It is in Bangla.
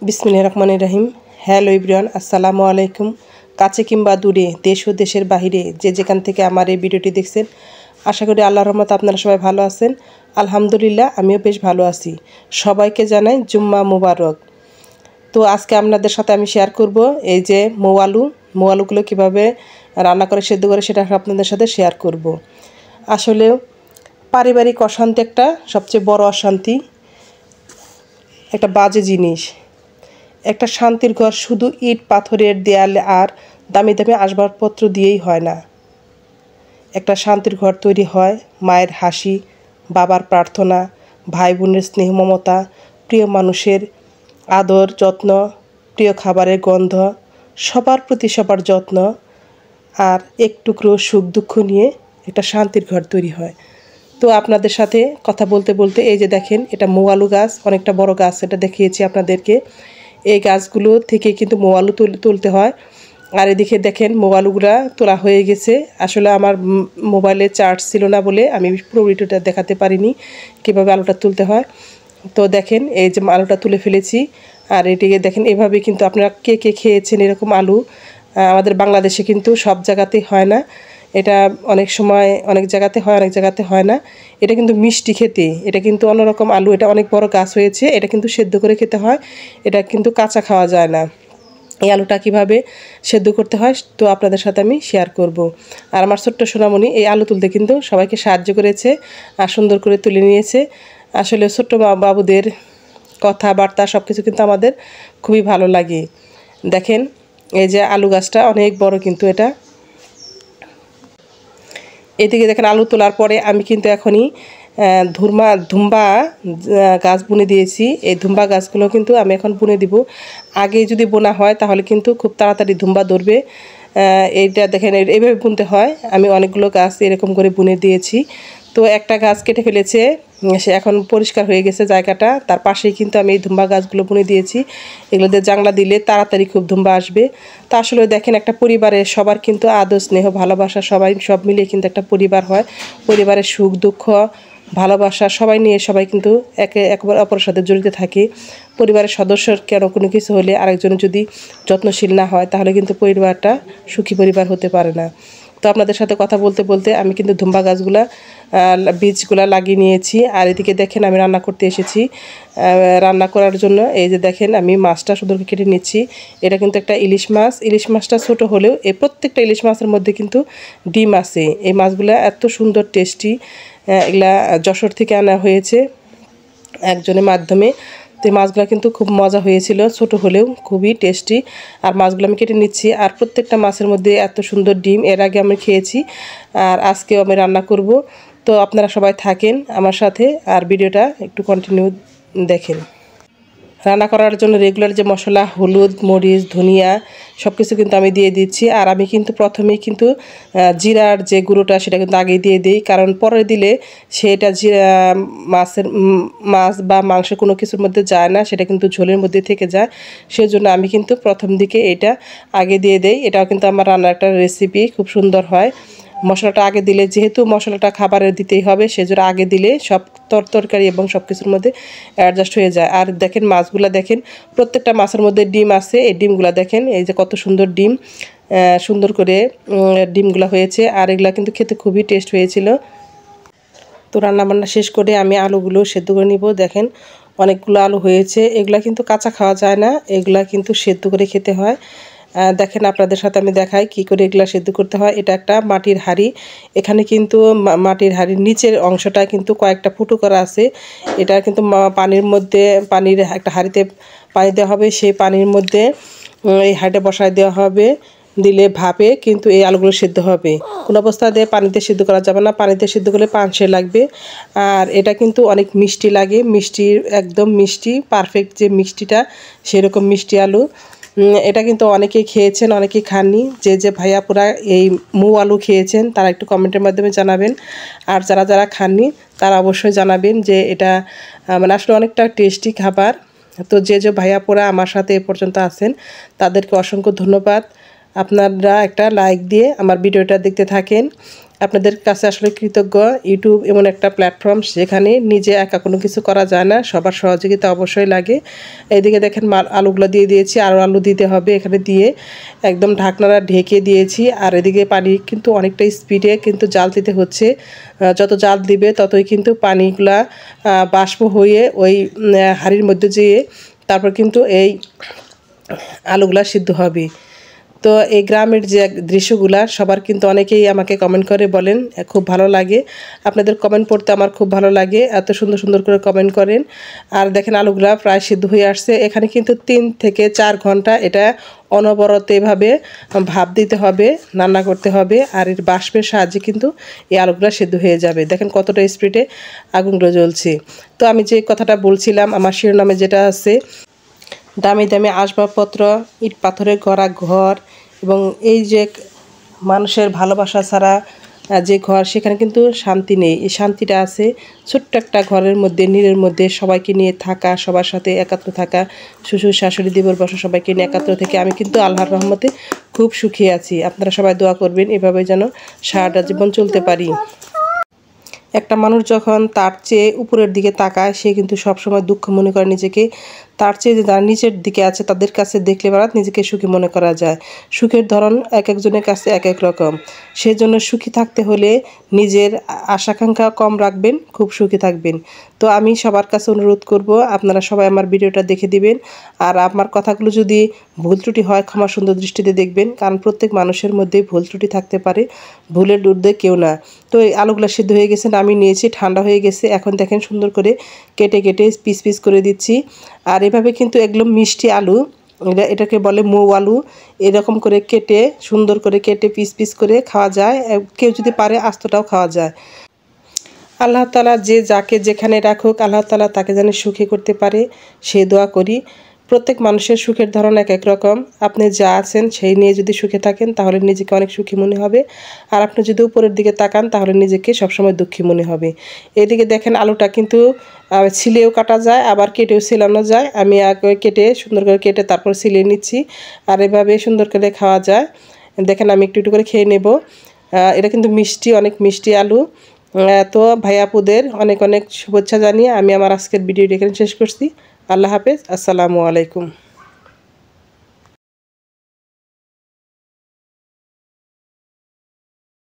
বিসমিল্লাহির রহমানির রহিম। হ্যালো এভরিওয়ান, আসসালামু আলাইকুম। কাছে কিংবা দূরে, দেশ ও দেশের বাহিরে যে যেখান থেকে আমার এই ভিডিওটি দেখছেন, আশা করি আল্লাহর রহমতে আপনারা সবাই ভালো আছেন। আলহামদুলিল্লাহ, আমিও বেশ ভালো আছি। সবাইকে জানাই জুম্মা মুবারক। তো আজকে আপনাদের সাথে আমি শেয়ার করব এই যে আলুগুলো কীভাবে রান্না করে সেদ্ধ করে সেটা আপনাদের সাথে শেয়ার করব। আসলে পারিবারিক অশান্তি একটা সবচেয়ে বড় অশান্তি, একটা বাজে জিনিস। একটা শান্তির ঘর শুধু ইট পাথরের দেয়াল আর দামি দামি আসবাবপত্র দিয়েই হয় না। একটা শান্তির ঘর তৈরি হয় মায়ের হাসি, বাবার প্রার্থনা, ভাই বোনের স্নেহ মমতা, প্রিয় মানুষের আদর যত্ন, প্রিয় খাবারের গন্ধ, সবার প্রতি সবার যত্ন, আর এক টুকরো সুখ দুঃখ নিয়ে একটা শান্তির ঘর তৈরি হয়। তো আপনাদের সাথে কথা বলতে বলতে এই যে দেখেন, এটা আলু গাছ, অনেকটা বড় গাছ, এটা দেখিয়েছি আপনাদেরকে। এই গাছগুলো থেকে কিন্তু আলু তুলতে হয়। আর এদিকে দেখেন আলুগুলা তোলা হয়ে গেছে। আসলে আমার মোবাইলে চার্জ ছিল না বলে আমি পুরো ভিডিওটা দেখাতে পারিনি কীভাবে আলুটা তুলতে হয়। তো দেখেন এই যে আলুটা তুলে ফেলেছি। আর এটিকে দেখেন, এভাবে কিন্তু আপনারা কে কে খেয়েছেন এরকম আলু। আমাদের বাংলাদেশে কিন্তু সব জায়গাতেই হয় না। এটা অনেক সময় অনেক জায়গাতে হয়, অনেক জায়গাতে হয় না। এটা কিন্তু মিষ্টি খেতে, এটা কিন্তু অন্যরকম আলু। এটা অনেক বড় গাছ হয়েছে, এটা কিন্তু সেদ্ধ করে খেতে হয়, এটা কিন্তু কাঁচা খাওয়া যায় না। এই আলুটা কীভাবে সেদ্ধ করতে হয় তো আপনাদের সাথে আমি শেয়ার করব। আর আমার ছোট্ট সোনামণি এই আলু তুলতে কিন্তু সবাইকে সাহায্য করেছে আর সুন্দর করে তুলে নিয়েছে। আসলে ছোট্ট বাবুদের কথাবার্তা সব কিছু কিন্তু আমাদের খুবই ভালো লাগে। দেখেন এই যে আলু গাছটা অনেক বড়, কিন্তু এটা এদিকে দেখেন আলু তোলার পরে আমি কিন্তু এখনই ধুম্বা গাছ বুনে দিয়েছি। এই ধুম্বা গাছগুলো কিন্তু আমি এখন বুনে দিব। আগে যদি বোনা হয় তাহলে কিন্তু খুব তাড়াতাড়ি ধুম্বা ধরবে। এইটা দেখেন এইভাবে বুনতে হয়। আমি অনেকগুলো গাছ এরকম করে বুনে দিয়েছি। তো একটা গাছ কেটে ফেলেছে, সে এখন পরিষ্কার হয়ে গেছে জায়গাটা। তার পাশেই কিন্তু আমি এই ধুম্বা গাছগুলো বুনে দিয়েছি। এগুলোতে জাংলা দিলে তাড়াতাড়ি খুব ধুম্বা আসবে। তা আসলে দেখেন, একটা পরিবারের সবার কিন্তু আদর স্নেহ ভালোবাসা সব মিলিয়ে কিন্তু একটা পরিবার হয়। পরিবারের সুখ দুঃখ ভালোবাসা সবাই নিয়ে সবাই কিন্তু একবার অপরের সাথে জড়িত থাকে। পরিবারের সদস্যর কোনো কিছু হলে আরেকজন যদি যত্নশীল না হয় তাহলে কিন্তু পরিবারটা সুখী পরিবার হতে পারে না। তো আপনাদের সাথে কথা বলতে বলতে আমি কিন্তু ধুম্বা বীজগুলা লাগিয়ে নিয়েছি। আর এদিকে দেখেন আমি রান্না করতে এসেছি। রান্না করার জন্য এই যে দেখেন আমি মাছটা সুন্দর করে কেটে নিচ্ছি। এটা কিন্তু একটা ইলিশ মাছ। ইলিশ মাছটা ছোট হলেও এই প্রত্যেকটা ইলিশ মাছের মধ্যে কিন্তু ডিম আছে। এই মাছগুলা এত সুন্দর টেস্টি। এগুলা যশোর থেকে আনা হয়েছে একজনের মাধ্যমে। তো মাছগুলো কিন্তু খুব মজা হয়েছিল, ছোট হলেও খুবই টেস্টি। আর মাছগুলো আমি কেটে নিচ্ছি। আর প্রত্যেকটা মাছের মধ্যে এত সুন্দর ডিম এর আগে আমি খেয়েছি, আর আজকেও আমি রান্না করব। তো আপনারা সবাই থাকেন আমার সাথে আর ভিডিওটা একটু কন্টিনিউ দেখেন। রান্না করার জন্য রেগুলার যে মশলা, হলুদ, মরিচ, ধনিয়া সব কিছু কিন্তু আমি দিয়ে দিচ্ছি। আর আমি কিন্তু প্রথমেই কিন্তু জিরার যে গুঁড়োটা সেটা কিন্তু আগেই দিয়ে দিই, কারণ পরে দিলে সেটা মাছ বা মাংস কোনো কিছুর মধ্যে যায় না, সেটা কিন্তু ঝোলের মধ্যে থেকে যায়। সেজন্য আমি কিন্তু প্রথম দিকে এটা আগে দিয়ে দেই। এটাও কিন্তু আমার রান্নার একটা রেসিপি, খুব সুন্দর হয়। মশলাটা আগে দিলে, যেহেতু মশলাটা খাবারে দিতেই হবে, সেজন্য আগে দিলে সব তরকারি এবং সব কিছুর মধ্যে অ্যাডজাস্ট হয়ে যায়। আর দেখেন মাছগুলো দেখেন, প্রত্যেকটা মাছের মধ্যে ডিম আছে। এই ডিমগুলো দেখেন, এই যে কত সুন্দর ডিম, সুন্দর করে ডিমগুলো হয়েছে। আর এগুলো কিন্তু খেতে খুবই টেস্ট হয়েছিল। তো রান্নাবান্না শেষ করে আমি আলুগুলো সেদ্ধ করে নিব। দেখেন অনেকগুলো আলু হয়েছে। এগুলা কিন্তু কাঁচা খাওয়া যায় না, এগুলা কিন্তু সেদ্ধ করে খেতে হয়। দেখেন আপনাদের সাথে আমি দেখাই কি করে এগুলা সেদ্ধ করতে হয়। এটা একটা মাটির হাঁড়ি। এখানে কিন্তু মাটির হাঁড়ির নিচের অংশটা কিন্তু কয়েকটা ফুটো করা আছে। এটা কিন্তু পানির একটা হাঁড়িতে পানি দেওয়া হবে। সেই পানির মধ্যে এই হাঁড়িটা বসায় দেওয়া হবে। দিলে ভাপে কিন্তু এই আলুগুলো সিদ্ধ হবে। কোনো অবস্থা দিয়ে পানিতে সিদ্ধ করা যাবে না, পানিতে সিদ্ধ করলে পানসে লাগবে। আর এটা কিন্তু অনেক মিষ্টি লাগে, একদম মিষ্টি, পারফেক্ট যে মিষ্টিটা সেরকম মিষ্টি আলু। এটা কিন্তু অনেকেই খেয়েছেন, অনেকেই খাননি। যে ভাইয়াপুরা এই আলু খেয়েছেন তারা একটু কমেন্টের মাধ্যমে জানাবেন। আর যারা খাননি তারা অবশ্যই জানাবেন যে এটা মানে আসলে অনেকটা টেস্টি খাবার। তো যে ভাইয়াপুরা আমার সাথে এ পর্যন্ত আছেন তাদেরকে অসংখ্য ধন্যবাদ। আপনারা একটা লাইক দিয়ে আমার ভিডিওটা দেখতে থাকেন। আপনাদের কাছে আসলে কৃতজ্ঞ। ইউটিউব এমন একটা প্ল্যাটফর্ম, যেখানে নিজে একা কোনো কিছু করা যায় না, সবার সহযোগিতা অবশ্যই লাগে। এইদিকে দেখেন আলুগুলো দিয়ে দিয়েছি, আরও আলু দিতে হবে এখানে, দিয়ে একদম ঢাকনাটা ঢেকে দিয়েছি। আর এদিকে পানি কিন্তু অনেকটা স্পিডে কিন্তু জাল দিতে হচ্ছে। যত জাল দিবে ততই কিন্তু পানিগুলা বাষ্প হয়ে ওই হাঁড়ির মধ্যে যেয়ে তারপর কিন্তু এই আলুগুলা সিদ্ধ হবে। তো এই গ্রামের যে দৃশ্যগুলা সবার কিন্তু অনেকেই আমাকে কমেন্ট করে বলেন, খুব ভালো লাগে। আপনাদের কমেন্ট পড়তে আমার খুব ভালো লাগে, এত সুন্দর সুন্দর করে কমেন্ট করেন। আর দেখেন আলুগুলা প্রায় সিদ্ধ হয়ে আসছে। এখানে কিন্তু 3 থেকে 4 ঘন্টা এটা অনবরত এভাবে ভাপ দিতে হবে, রান্না করতে হবে। আর এর বাষ্পের সাহায্যে কিন্তু এই আলুগুলা সিদ্ধ হয়ে যাবে। দেখেন কতটা স্পিডে আগুনগুলো জ্বলছে। তো আমি যে কথাটা বলছিলাম, আমার শিরোনামে যেটা আছে, দামি দামি আসবাবপত্র, ইট পাথরের গড়া ঘর এবং এই যে মানুষের ভালোবাসা ছাড়া যে ঘর, সেখানে কিন্তু শান্তি নেই। এই শান্তিটা আছে ছোট্ট একটা ঘরের মধ্যে, নীড়ের মধ্যে সবাইকে নিয়ে থাকা, সবার সাথে একাত্র থাকা, শ্বশুর শাশুড়ি দেবর বসা সবাইকে নিয়ে একাত্র থেকে আমি কিন্তু আল্লাহর রহমতে খুব সুখী আছি। আপনারা সবাই দোয়া করবেন এভাবে যেন সারাটা জীবন চলতে পারি। একটা মানুষ যখন তার চেয়ে উপরের দিকে তাকায়, সে কিন্তু সবসময় দুঃখ মনে করে নিজেকে। তার চেয়ে যারা নিচের দিকে আছে তাদের কাছে দেখলে বেড়াত নিজেকে সুখী মনে করা যায়। সুখের ধরন এক একজনের কাছে এক এক রকম। সেজন্য সুখী থাকতে হলে নিজের আশাকাঙ্ক্ষা কম রাখবেন, খুব সুখী থাকবেন। তো আমি সবার কাছে অনুরোধ করব, আপনারা সবাই আমার ভিডিওটা দেখে দিবেন। আর আমার কথাগুলো যদি ভুল ত্রুটি হয়, ক্ষমা সুন্দর দৃষ্টিতে দেখবেন, কারণ প্রত্যেক মানুষের মধ্যেই ভুল ত্রুটি থাকতে পারে, ভুলের ঊর্ধ্বে কেউ না। তো এই আলুগুলো সিদ্ধ হয়ে গেছে, আমি নিয়েছি, ঠান্ডা হয়ে গেছে। এখন দেখেন সুন্দর করে কেটে কেটে পিস পিস করে দিচ্ছি। আর এভাবে কিন্তু একদম মিষ্টি আলু, এটাকে বলে মৌ আলু, এরকম করে কেটে সুন্দর করে কেটে পিস পিস করে খাওয়া যায়। কেউ যদি পারে আস্তটাও খাওয়া যায়। আল্লাহ তাআলা যে যাকে যেখানে রাখুক, আল্লাহ তাআলা তাকে যেন সুখী করতে পারে, সে দোয়া করি। প্রত্যেক মানুষের সুখের ধরন এক এক রকম। আপনি যা আছেন সেই নিয়ে যদি সুখে থাকেন, তাহলে নিজেকে অনেক সুখী মনে হবে। আর আপনি যদি উপরের দিকে তাকান, তাহলে নিজেকে সবসময় দুঃখী মনে হবে। এদিকে দেখেন আলুটা কিন্তু ছিলেও কাটা যায়, আবার কেটেও ছিলানো যায়। আমি আগে কেটে সুন্দর করে কেটে তারপর ছিলিয়ে নিচ্ছি। আর এভাবে সুন্দর করে খাওয়া যায়। দেখেন আমি একটু একটু করে খেয়ে নেব। এটা কিন্তু মিষ্টি, অনেক মিষ্টি আলু। তো ভাই আপুদের অনেক অনেক শুভেচ্ছা জানিয়ে আমি আমার আজকের ভিডিওটি এখানে শেষ করছি। আল্লাহ হাফেজ, আসসালামু আলাইকুম।